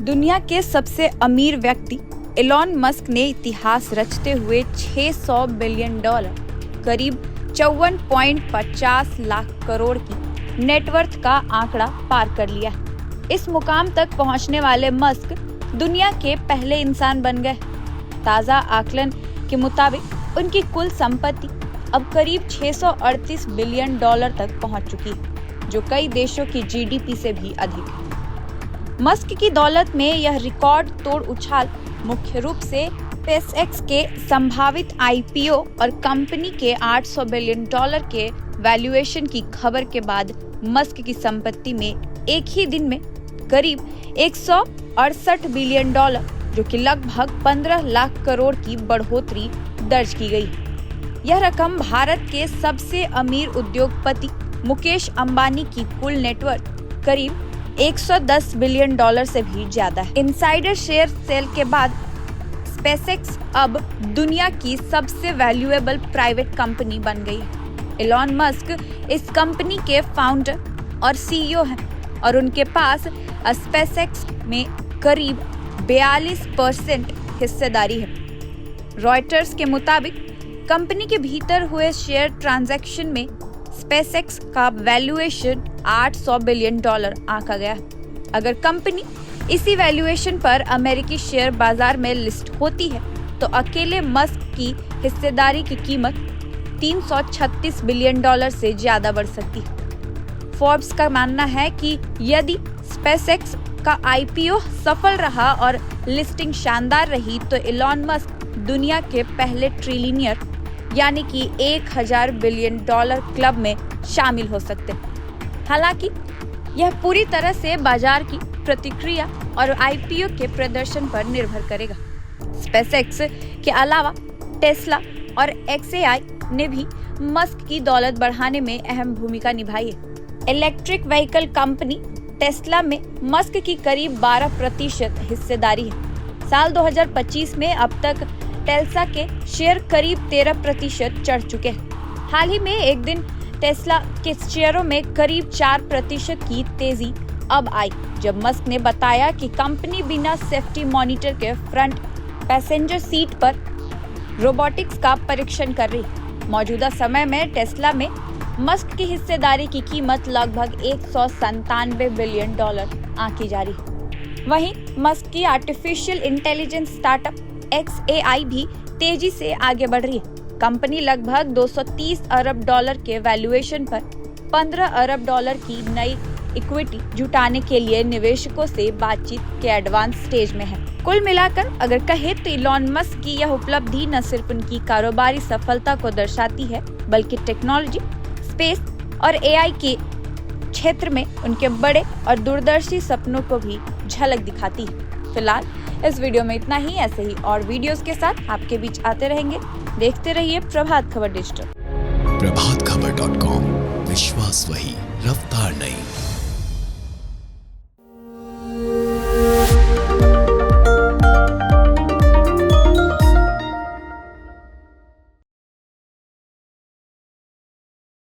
दुनिया के सबसे अमीर व्यक्ति एलॉन मस्क ने इतिहास रचते हुए $600 बिलियन करीब 54.50 लाख करोड़ की नेटवर्थ का आंकड़ा पार कर लिया। इस मुकाम तक पहुंचने वाले मस्क दुनिया के पहले इंसान बन गए। ताजा आकलन के मुताबिक उनकी कुल संपत्ति अब करीब $638 बिलियन तक पहुंच चुकी है, जो कई देशों की जीडीपी से भी अधिक है। मस्क की दौलत में यह रिकॉर्ड तोड़ उछाल मुख्य रूप से स्पेसएक्स के संभावित आईपीओ और कंपनी के $800 बिलियन के वैल्यूएशन की खबर के बाद मस्क की संपत्ति में एक ही दिन में करीब $168 बिलियन, जो कि लगभग 15 लाख करोड़ की बढ़ोतरी दर्ज की गई। यह रकम भारत के सबसे अमीर उद्योगपति मुकेश अंबानी की कुल नेटवर्थ करीब $110 बिलियन से भी ज्यादा है। इनसाइडर शेयर सेल के बाद स्पेसएक्स अब दुनिया की सबसे वैल्यूएबल प्राइवेट कंपनी बन गई है। एलॉन मस्क इस कंपनी के फाउंडर और सीईओ हैं और उनके पास स्पेसएक्स में करीब 42% हिस्सेदारी है। रॉयटर्स के मुताबिक कंपनी के भीतर हुए शेयर ट्रांजैक्शन में स्पेसएक्स का वैल्यूएशन $800 बिलियन आंका गया। अगर कंपनी इसी वैल्यूएशन पर अमेरिकी शेयर बाजार में लिस्ट होती है तो अकेले मस्क की हिस्सेदारी की कीमत $336 बिलियन से ज्यादा बढ़ सकती है। फोर्ब्स का मानना है कि यदि स्पेसएक्स का आईपीओ सफल रहा और लिस्टिंग शानदार रही तो एलॉन मस्क दुनिया के पहले ट्रिलियनियर यानी कि 1000 बिलियन डॉलर क्लब में शामिल हो सकते हैं। हालांकि यह पूरी तरह से बाजार की प्रतिक्रिया और आईपीओ के प्रदर्शन पर निर्भर करेगा। स्पेसएक्स के अलावा टेस्ला और एक्सएआई ने भी मस्क की दौलत बढ़ाने में अहम भूमिका निभाई है। इलेक्ट्रिक व्हीकल कंपनी टेस्ला में मस्क की करीब 12% हिस्सेदारी है। साल 2025 में अब तक टेस्ला के शेयर करीब 13% चढ़ चुके हैं। हाल ही में एक दिन टेस्ला के शेयरों में करीब 4% की तेजी अब आई, जब मस्क ने बताया कि कंपनी बिना सेफ्टी मॉनिटर के फ्रंट पैसेंजर सीट पर रोबोटिक्स का परीक्षण कर रही है। मौजूदा समय में टेस्ला में मस्क की हिस्सेदारी की कीमत लगभग $197 बिलियन आंकी जा रही है। वहीं मस्क की आर्टिफिशियल इंटेलिजेंस स्टार्टअप XAI भी तेजी से आगे बढ़ रही है। कंपनी लगभग $230 अरब के वैल्यूएशन पर $15 अरब की नई इक्विटी जुटाने के लिए निवेशकों से बातचीत के एडवांस स्टेज में है। कुल मिलाकर अगर कहे तो एलॉन मस्क की यह उपलब्धि न सिर्फ उनकी कारोबारी सफलता को दर्शाती है, बल्कि टेक्नोलॉजी, स्पेस और AI के क्षेत्र में उनके बड़े और दूरदर्शी सपनों को भी झलक दिखाती है। फिलहाल इस वीडियो में इतना ही। ऐसे ही और वीडियोस के साथ आपके बीच आते रहेंगे। देखते रहिए प्रभात खबर डिजिटल। प्रभातखबर.com, विश्वास वही, रफ्तार नहीं।